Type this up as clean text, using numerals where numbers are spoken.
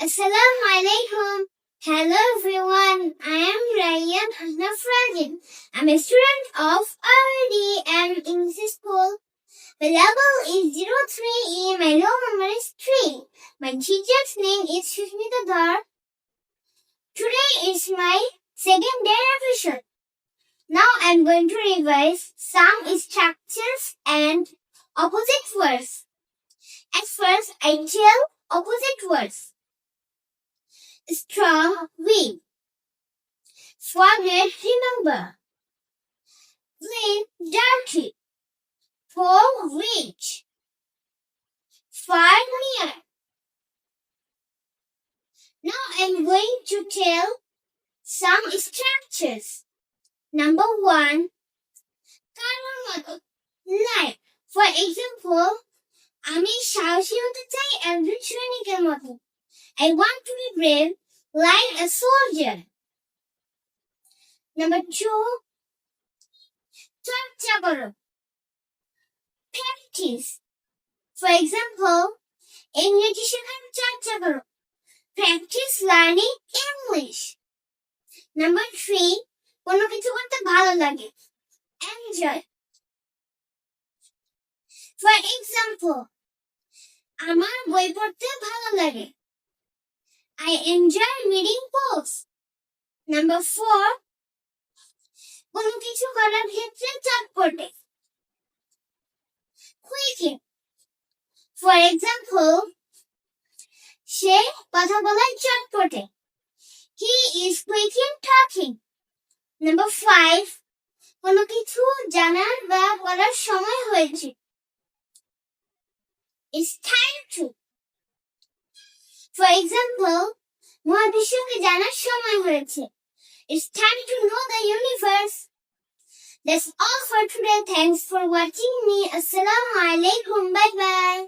Assalamu alaikum. Hello everyone. I am Ryan Hanafradin. I'm a student of RDM English School. My level is 03E. My roll number is 3. My teacher's name is Sushmita Dar. Today is my second day revision. Now I'm going to revise some structures and opposite words. At first, I tell opposite words. Strong, weak. Forget, remember. Clean, dirty. Poor, rich. Far, near. Now I'm going to tell some structures. Number 1. Like, for example, আমি সাহসী হতে চাই একজন সৈনিকের মতো. I want to be brave like a soldier. Number 2. চর্চা করো. Practice. For example, ইংরেজি শেখার চর্চা করো. Practice learning English. Number 3. কোনো কিছু করতে ভালো লাগে. Enjoy. For example, আমার বই পড়তে ভালো লাগে. I enjoy reading books. Number 4. কোনো কিছু করার ক্ষেত্রে চটপটে. Quick. For example, সে কথা বলায় চটপটে. He is quick in talking. Number 5. কোনো কিছু জানার বা করার সময় হয়েছে. It's time to. For example, মহাবিশ্বকে জানার সময় হয়েছে. It's time to know the universe. That's all for today. Thanks for watching me. Assalamu alaikum. Bye bye.